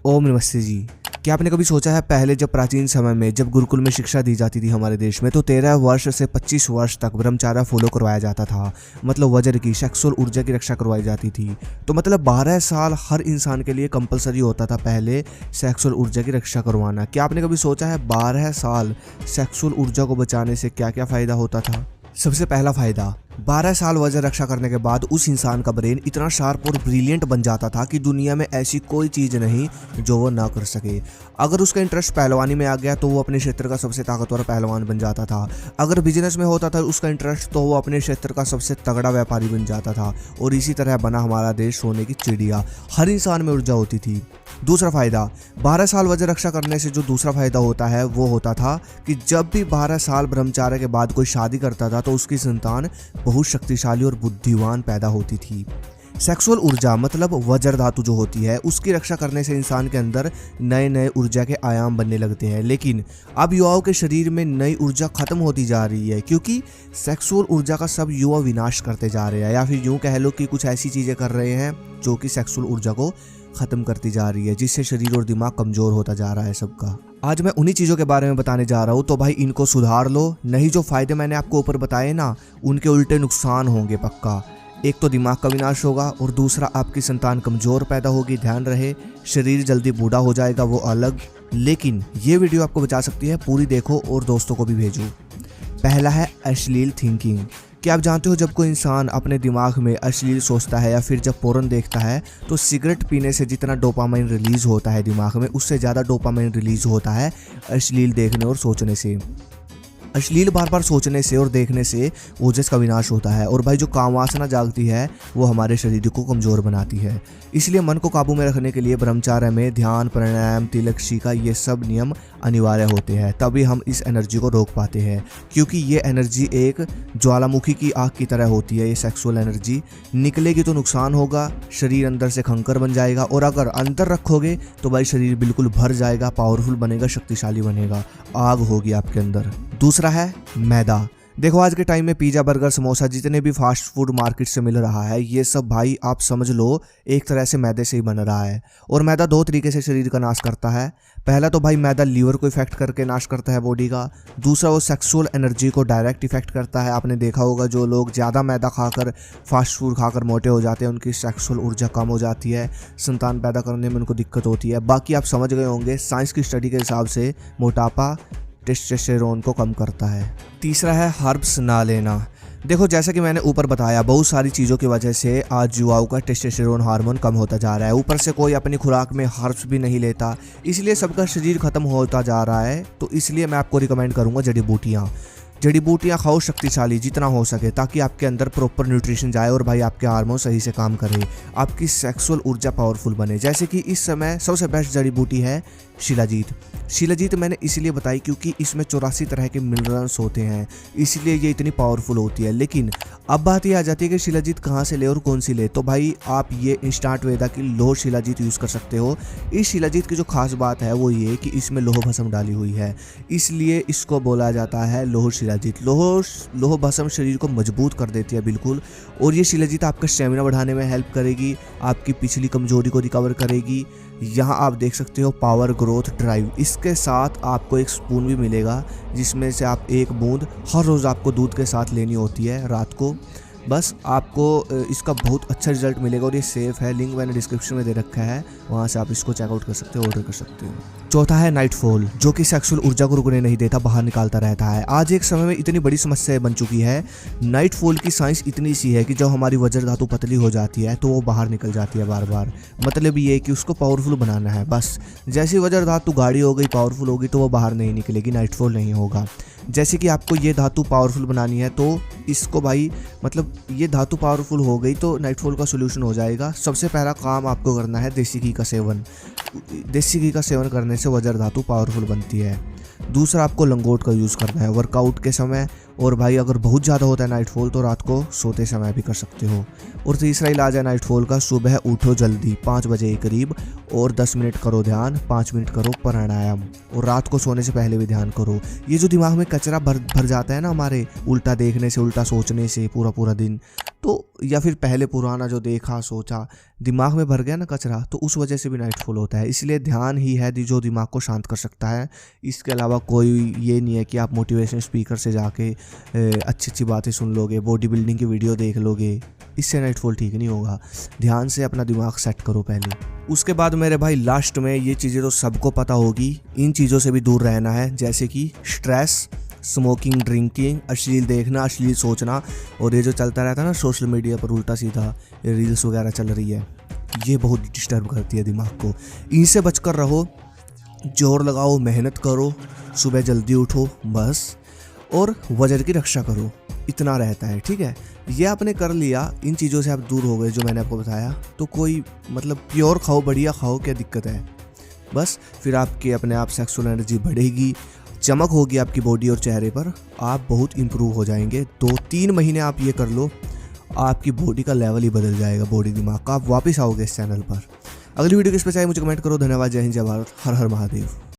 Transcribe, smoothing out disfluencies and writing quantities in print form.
ओम नमस्ते जी। क्या आपने कभी सोचा है पहले जब प्राचीन समय में जब गुरुकुल में शिक्षा दी जाती थी हमारे देश में तो 13 वर्ष से 25 वर्ष तक ब्रह्मचर्य फॉलो करवाया जाता था। मतलब वज्र की सेक्सुअल ऊर्जा की रक्षा करवाई जाती थी। तो मतलब 12 साल हर इंसान के लिए कंपलसरी होता था पहले सेक्सुअल ऊर्जा की रक्षा करवाना। क्या आपने कभी सोचा है 12 साल सेक्सुअल ऊर्जा को बचाने से क्या क्या फ़ायदा होता था? सबसे पहला फ़ायदा, 12 साल वजन रक्षा करने के बाद उस इंसान का ब्रेन इतना शार्प और ब्रिलियंट बन जाता था कि दुनिया में ऐसी कोई चीज़ नहीं जो वो ना कर सके। अगर उसका इंटरेस्ट पहलवानी में आ गया तो वो अपने क्षेत्र का सबसे ताकतवर पहलवान बन जाता था। अगर बिजनेस में होता था उसका इंटरेस्ट तो वो अपने क्षेत्र का सबसे तगड़ा व्यापारी बन जाता था। और इसी तरह बना हमारा देश सोने की चिड़िया। हर इंसान में ऊर्जा होती थी। दूसरा फ़ायदा, 12 साल वजन रक्षा करने से जो दूसरा फ़ायदा होता है वो होता था कि जब भी 12 साल ब्रह्मचार्य के बाद कोई शादी करता था तो उसकी संतान बहुत शक्तिशाली और बुद्धिमान पैदा होती थी। सेक्सुअल ऊर्जा मतलब वज्र धातु जो होती है उसकी रक्षा करने से इंसान के अंदर नए नए ऊर्जा के आयाम बनने लगते हैं। लेकिन अब युवाओं के शरीर में नई ऊर्जा खत्म होती जा रही है क्योंकि सेक्सुअल ऊर्जा का सब युवा विनाश करते जा रहे हैं, या फिर यूँ कह लो कि कुछ ऐसी चीज़ें कर रहे हैं जो कि सेक्सुअल ऊर्जा को ख़त्म करती जा रही है, जिससे शरीर और दिमाग कमज़ोर होता जा रहा है सबका। आज मैं उन्हीं चीज़ों के बारे में बताने जा रहा हूँ, तो भाई इनको सुधार लो, नहीं जो फ़ायदे मैंने आपको ऊपर बताए ना उनके उल्टे नुकसान होंगे पक्का। एक तो दिमाग का विनाश होगा और दूसरा आपकी संतान कमज़ोर पैदा होगी। ध्यान रहे, शरीर जल्दी बूढ़ा हो जाएगा वो अलग, लेकिन ये वीडियो आपको बचा सकती है, पूरी देखो और दोस्तों को भी भेजो। पहला है अश्लील थिंकिंग। क्या आप जानते हो जब कोई इंसान अपने दिमाग में अश्लील सोचता है या फिर जब पोर्न देखता है तो सिगरेट पीने से जितना डोपामाइन रिलीज होता है दिमाग में उससे ज़्यादा डोपामाइन रिलीज होता है अश्लील देखने और सोचने से। अश्लील बार बार सोचने से और देखने से ओजस का विनाश होता है। और भाई जो काम वासना जागती है वो हमारे शरीर को कमज़ोर बनाती है। इसलिए मन को काबू में रखने के लिए ब्रह्मचर्य में ध्यान, प्राणायाम, तिलक, शिखा ये सब नियम अनिवार्य होते हैं। तभी हम इस एनर्जी को रोक पाते हैं, क्योंकि ये एनर्जी एक ज्वालामुखी की आग की तरह होती है। ये सेक्सुअल एनर्जी निकलेगी तो नुकसान होगा, शरीर अंदर से खंकर बन जाएगा, और अगर अंदर रखोगे तो भाई शरीर बिल्कुल भर जाएगा, पावरफुल बनेगा, शक्तिशाली बनेगा, आग होगी आपके अंदर। दूसरा है मैदा। देखो आज के टाइम में पिज़्ज़ा, बर्गर, समोसा जितने भी फास्ट फूड मार्केट से मिल रहा है ये सब भाई आप समझ लो एक तरह से मैदे से ही बन रहा है। और मैदा दो तरीके से शरीर का नाश करता है। पहला तो भाई मैदा लीवर को इफेक्ट करके नाश करता है बॉडी का। दूसरा वो सेक्सुअल एनर्जी को डायरेक्ट इफेक्ट करता है। आपने देखा होगा जो लोग ज़्यादा मैदा खाकर, फास्ट फूड खाकर मोटे हो जाते हैं उनकी सेक्सुअल ऊर्जा कम हो जाती है, संतान पैदा करने में उनको दिक्कत होती है। बाकी आप समझ गए होंगे साइंस की स्टडी के हिसाब से मोटापा टेस्टोस्टेरोन को कम करता है। तीसरा है हर्ब्स ना लेना। देखो जैसा कि मैंने ऊपर बताया बहुत सारी चीज़ों की वजह से आज युवाओं का टेस्टोस्टेरोन हार्मोन कम होता जा रहा है। ऊपर से कोई अपनी खुराक में हर्ब्स भी नहीं लेता, इसलिए सबका शरीर खत्म होता जा रहा है। तो इसलिए मैं आपको रिकमेंड करूँगा जड़ी बूटियाँ खाओ शक्तिशाली जितना हो सके, ताकि आपके अंदर प्रॉपर न्यूट्रिशन जाए और भाई आपके हार्मोन सही से काम करे, आपकी सेक्सुअल ऊर्जा पावरफुल बने। जैसे कि इस समय सबसे बेस्ट जड़ी बूटी है शिलाजीत। शिलाजीत मैंने इसलिए बताई क्योंकि इसमें 84 तरह के मिनरल्स होते हैं, इसलिए ये इतनी पावरफुल होती है। लेकिन अब बात ये आ जाती है कि शिलाजीत कहाँ से ले और कौन सी ले। तो भाई आप ये इंस्टांट वेदा की लोह शिलाजीत यूज़ कर सकते हो। इस शिलाजीत की जो खास बात है वो ये कि इसमें लोह भस्म डाली हुई है, इसलिए इसको बोला जाता है लोह शिलाजीत। लोह भस्म शरीर को मजबूत कर देती है बिल्कुल। और ये शिलाजीत आपका स्टेमिना बढ़ाने में हेल्प करेगी, आपकी पिछली कमजोरी को रिकवर करेगी। यहाँ आप देख सकते हो पावर, ग्रोथ, ड्राइव। इसके साथ आपको एक स्पून भी मिलेगा जिसमें से आप एक बूंद हर रोज़ आपको दूध के साथ लेनी होती है रात को। बस आपको इसका बहुत अच्छा रिजल्ट मिलेगा और ये सेफ़ है। लिंक मैंने डिस्क्रिप्शन में दे रखा है, वहाँ से आप इसको चेकआउट कर सकते हो, ऑर्डर कर सकते हो। चौथा है नाइटफॉल, जो कि सेक्सुअल ऊर्जा को रुकने नहीं देता, बाहर निकालता रहता है। आज एक समय में इतनी बड़ी समस्या बन चुकी है। नाइटफॉल की साइंस इतनी सी है कि जब हमारी वज्र धातु पतली हो जाती है तो वो बाहर निकल जाती है बार बार। मतलब ये कि उसको पावरफुल बनाना है बस। जैसी वज्र धातु गाढ़ी हो गई, पावरफुल होगी तो वो बाहर नहीं निकलेगी, नाइटफॉल नहीं होगा। जैसे कि आपको ये धातु पावरफुल बनानी है तो इसको भाई मतलब ये धातु पावरफुल हो गई तो नाइटफॉल का सोल्यूशन हो जाएगा। सबसे पहला काम आपको करना है देसी घी का सेवन। देसी घी का सेवन करने से वज्र धातु पावरफुल बनती है। दूसरा आपको लंगोट का यूज़ करना है वर्कआउट के समय। और भाई अगर बहुत ज़्यादा होता है नाइटफॉल तो रात को सोते समय भी कर सकते हो। और तीसरा इलाज है नाइटफॉल का, सुबह उठो जल्दी 5 बजे के करीब और 10 मिनट करो ध्यान, 5 मिनट करो प्राणायाम, और रात को सोने से पहले भी ध्यान करो। ये जो दिमाग में कचरा भर जाता है ना हमारे उल्टा देखने से, उल्टा सोचने से पूरा दिन, तो या फिर पहले पुराना जो देखा सोचा दिमाग में भर गया ना कचरा, तो उस वजह से भी नाइटफॉल होता है। इसलिए ध्यान ही है जो दिमाग को शांत कर सकता है। इसके अलावा कोई ये नहीं है कि आप मोटिवेशन स्पीकर से जाके अच्छी अच्छी बातें सुन लोगे, बॉडी बिल्डिंग की वीडियो देख लोगे, इससे नाइटफॉल ठीक नहीं होगा। ध्यान से अपना दिमाग सेट करो पहले। उसके बाद मेरे भाई लास्ट में ये चीज़ें तो सबको पता होगी, इन चीज़ों से भी दूर रहना है, जैसे कि स्ट्रेस, स्मोकिंग, ड्रिंकिंग, अश्लील देखना, अश्लील सोचना, और ये जो चलता रहता है ना सोशल मीडिया पर उल्टा सीधा ये रील्स वगैरह चल रही है, ये बहुत डिस्टर्ब करती है दिमाग को। इनसे बचकर रहो, जोर लगाओ, मेहनत करो, सुबह जल्दी उठो बस, और वजन की रक्षा करो, इतना रहता है। ठीक है, ये आपने कर लिया, इन चीज़ों से आप दूर हो गए जो मैंने आपको बताया, तो कोई मतलब प्योर खाओ, बढ़िया खाओ, क्या दिक्कत है। बस फिर आपके अपने आप सेक्सुअल एनर्जी बढ़ेगी, चमक होगी आपकी बॉडी और चेहरे पर, आप बहुत इंप्रूव हो जाएंगे। 2-3 महीने आप ये कर लो, आपकी बॉडी का लेवल ही बदल जाएगा, बॉडी दिमाग का। आप वापस आओगे इस चैनल पर। अगली वीडियो किस पे चाहिए मुझे कमेंट करो। धन्यवाद, जय हिंद, जय भारत, हर हर महादेव।